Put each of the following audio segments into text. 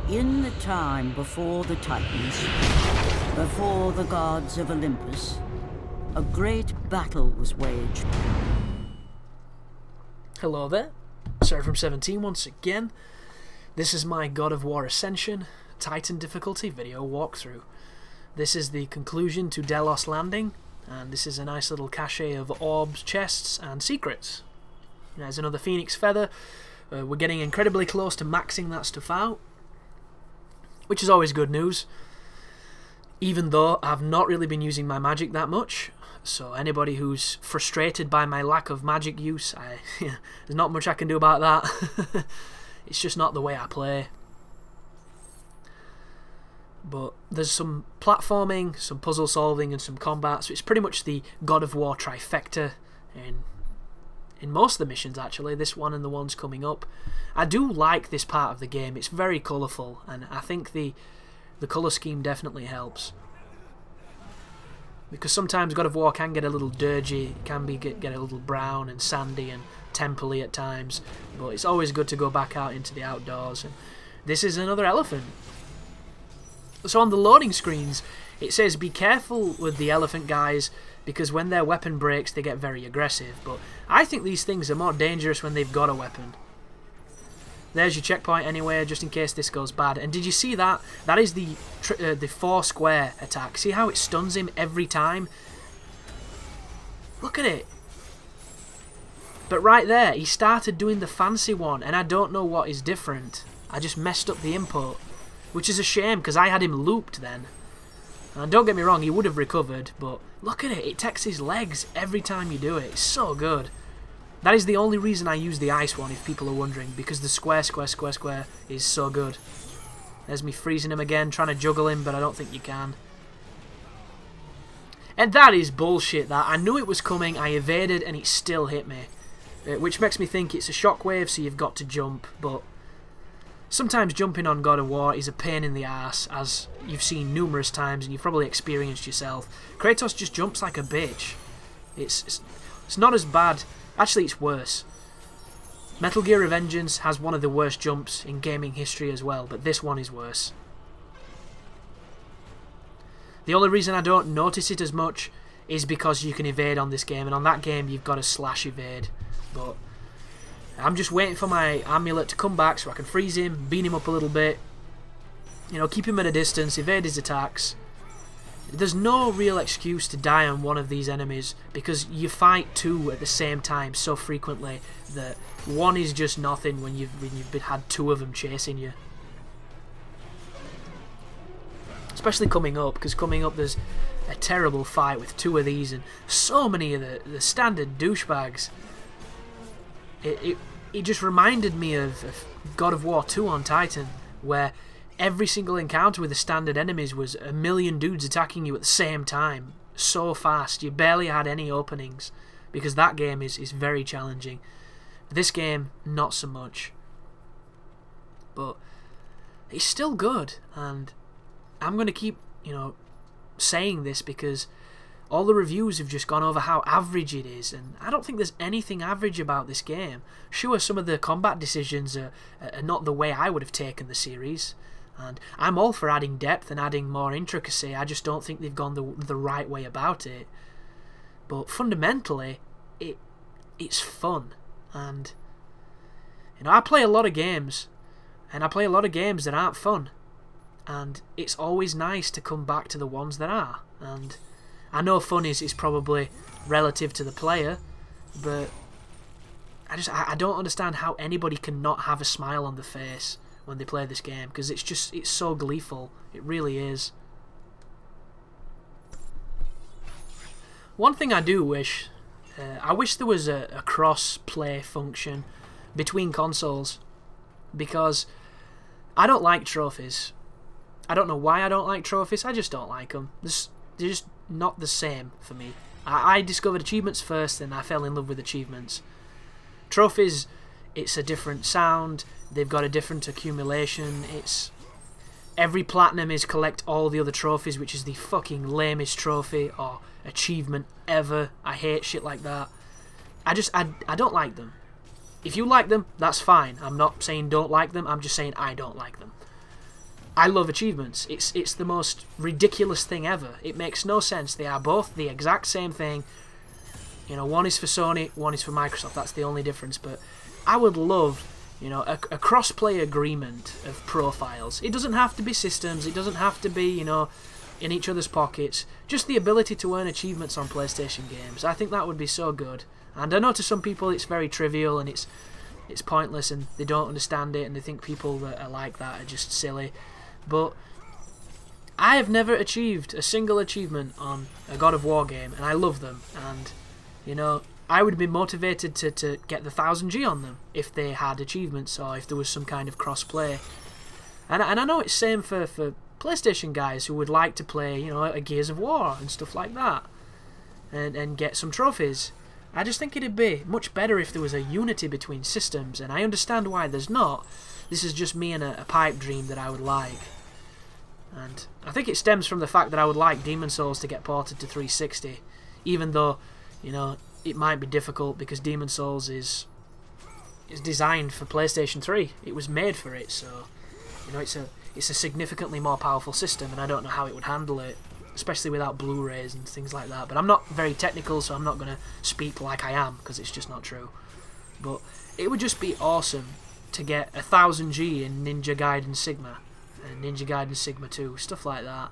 In the time before the Titans, before the gods of Olympus, a great battle was waged. Hello there, Sarah from 17 once again. This is my God of War Ascension Titan difficulty video walkthrough. This is the conclusion to Delos landing, and this is a nice little cache of orbs, chests, and secrets. There's another phoenix feather. We're getting incredibly close to maxing that stuff out, which is always good news, even though I've not really been using my magic that much. So anybody who's frustrated by my lack of magic use, there's not much I can do about that. It's just not the way I play. But there's some platforming, some puzzle solving, and some combat, so it's pretty much the God of War trifecta in most of the missions, actually, this one and the ones coming up. I do like this part of the game. It's very colourful, and I think the colour scheme definitely helps. Because sometimes God of War can get a little dirgy, it can get a little brown and sandy and temple-y at times, but it's always good to go back out into the outdoors. And this is another elephant. So on the loading screens, it says be careful with the elephant guys, because when their weapon breaks they get very aggressive, but I think these things are more dangerous when they've got a weapon. There's your checkpoint anyway, just in case this goes bad. And did you see that? That is the 4 square attack. See how it stuns him every time? Look at it. But right there, he started doing the fancy one, and I don't know what is different. I just messed up the input, which is a shame, because I had him looped then. And don't get me wrong, he would have recovered, but look at it. It takes his legs every time you do it. It's so good. That is the only reason I use the ice one, if people are wondering, because the square is so good. There's me freezing him again, trying to juggle him, but I don't think you can. And that is bullshit, that. I knew it was coming, I evaded, and it still hit me. Which makes me think it's a shockwave, so you've got to jump, but sometimes jumping on God of War is a pain in the ass, as you've seen numerous times, and you've probably experienced yourself. Kratos just jumps like a bitch. It's not as bad. Actually, it's worse. Metal Gear Revengeance has one of the worst jumps in gaming history as well, but this one is worse. The only reason I don't notice it as much is because you can evade on this game, and on that game you've got to slash evade. But I'm just waiting for my amulet to come back so I can freeze him, beat him up a little bit, you know, keep him at a distance, evade his attacks. There's no real excuse to die on one of these enemies, because you fight 2 at the same time so frequently that one is just nothing when you've had 2 of them chasing you. Especially coming up, because coming up there's a terrible fight with 2 of these and so many of the standard douchebags. It just reminded me of God of War 2 on Titan, where every single encounter with the standard enemies was a million dudes attacking you at the same time, so fast, you barely had any openings, because that game is very challenging. This game, not so much. But it's still good, and I'm going to keep, you know, saying this, because all the reviews have just gone over how average it is, and I don't think there's anything average about this game. Sure, some of the combat decisions are not the way I would have taken the series, and I'm all for adding depth and adding more intricacy. I just don't think they've gone the right way about it. But fundamentally, it's fun, and you know, I play a lot of games, and I play a lot of games that aren't fun, and it's always nice to come back to the ones that are. And I know fun is probably relative to the player, but I don't understand how anybody can not have a smile on the face when they play this game, because it's so gleeful. It really is. One thing I do wish, I wish there was a cross-play function between consoles, because I don't like trophies. I don't know why I don't like trophies, I just don't like them. They're just not the same for me. I discovered achievements first, and I fell in love with achievements. Trophies, it's a different sound, they've got a different accumulation, it's every platinum is collect all the other trophies, which is the fucking lamest trophy or achievement ever. I hate shit like that. I don't like them. If you like them, that's fine. I'm not saying don't like them, I'm just saying I don't like them. I love achievements. It's the most ridiculous thing ever. It makes no sense. They are both the exact same thing. You know, one is for Sony, one is for Microsoft. That's the only difference. But I would love, you know, a cross-play agreement of profiles. It doesn't have to be systems. It doesn't have to be, you know, in each other's pockets. Just the ability to earn achievements on PlayStation games. I think that would be so good. And I know to some people it's very trivial and it's pointless and they don't understand it and they think people that are like that are just silly. But I have never achieved a single achievement on a God of War game, and I love them. And, you know, I would be motivated to get the 1000G on them if they had achievements or if there was some kind of cross-play. And I know it's same for PlayStation guys who would like to play, you know, a Gears of War and stuff like that and get some trophies. I just think it'd be much better if there was a unity between systems, and I understand why there's not. This is just me and a pipe dream that I would like. And I think it stems from the fact that I would like Demon's Souls to get ported to 360, even though, you know, it might be difficult because Demon's Souls is designed for PlayStation 3. It was made for it, so, you know, it's a significantly more powerful system, and I don't know how it would handle it, especially without Blu-rays and things like that. But I'm not very technical, so I'm not going to speak like I am, because it's just not true. But it would just be awesome to get 1000G in Ninja Gaiden Sigma, and Ninja Gaiden Sigma 2, stuff like that.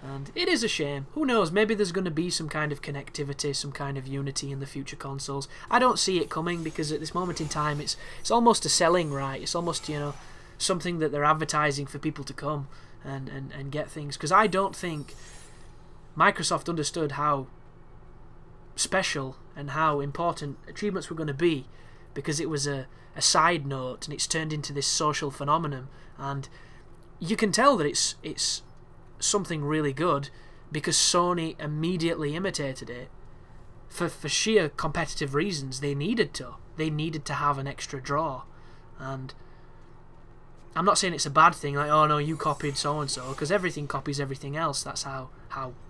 And it is a shame. Who knows, maybe there's going to be some kind of connectivity, some kind of unity in the future consoles. I don't see it coming, because at this moment in time it's almost a selling right. It's almost, you know, something that they're advertising for people to come and get things. Because I don't think Microsoft understood how special and how important achievements were going to be, because it was a side note and it's turned into this social phenomenon. And you can tell that it's something really good because Sony immediately imitated it for sheer competitive reasons. They needed to have an extra draw. And I'm not saying it's a bad thing, like, oh no, you copied so and so, because everything copies everything else. That's how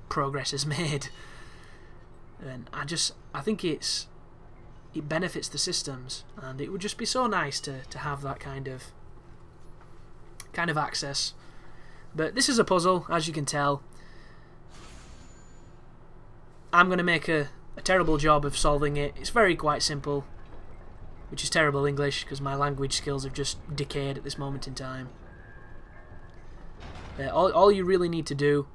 progress is made. And I think it benefits the systems, and it would just be so nice to have that kind of access. But this is a puzzle, as you can tell. I'm going to make a terrible job of solving it. It's quite simple, which is terrible English, because my language skills have just decayed at this moment in time. All you really need to do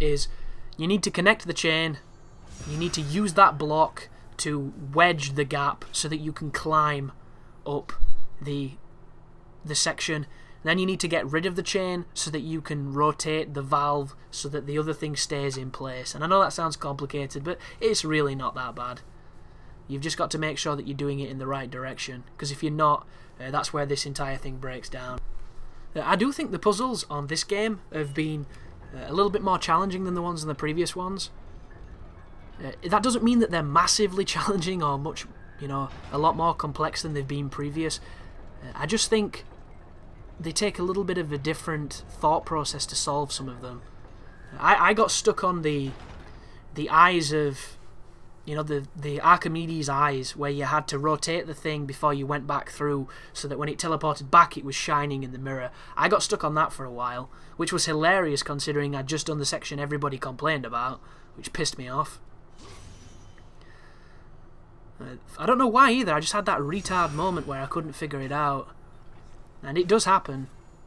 is you need to connect the chain. You need to use that block to wedge the gap so that you can climb up the section. Then you need to get rid of the chain so that you can rotate the valve so that the other thing stays in place. And I know that sounds complicated, but it's really not that bad. You've just got to make sure that you're doing it in the right direction, because if you're not, that's where this entire thing breaks down. I do think the puzzles on this game have been a little bit more challenging than the ones in the previous ones. That doesn't mean that they're massively challenging or much, you know, a lot more complex than they've been previous. I just think they take a little bit of a different thought process to solve some of them. I got stuck on the eyes of, you know, the Archimedes eyes, where you had to rotate the thing before you went back through, so that when it teleported back it was shining in the mirror. I got stuck on that for a while, which was hilarious considering I'd just done the section everybody complained about, which pissed me off. I don't know why either, I just had that retard moment where I couldn't figure it out. And it does happen.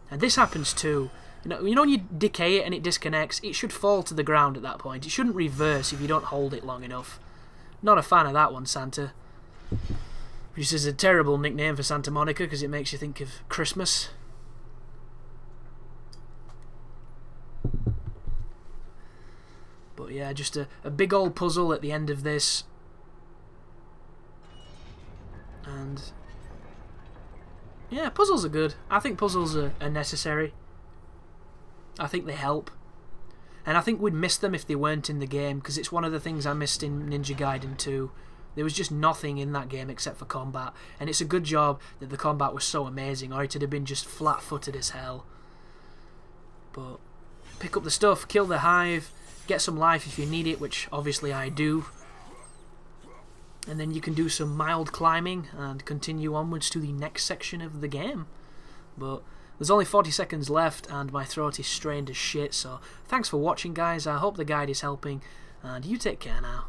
And this happens too. You know when you decay it and it disconnects, it should fall to the ground at that point. It shouldn't reverse if you don't hold it long enough. Not a fan of that one, Santa. Which is a terrible nickname for Santa Monica because it makes you think of Christmas. But yeah, just a big old puzzle at the end of this. And yeah, puzzles are good. I think puzzles are necessary. I think they help. And I think we'd miss them if they weren't in the game, because it's one of the things I missed in Ninja Gaiden 2. There was just nothing in that game except for combat. And it's a good job that the combat was so amazing, or it'd have been just flat-footed as hell. But pick up the stuff, kill the hive, get some life if you need it, which obviously I do. and then you can do some mild climbing and continue onwards to the next section of the game. But there's only 40 seconds left and my throat is strained as shit, so thanks for watching guys, I hope the guide is helping, and you take care now.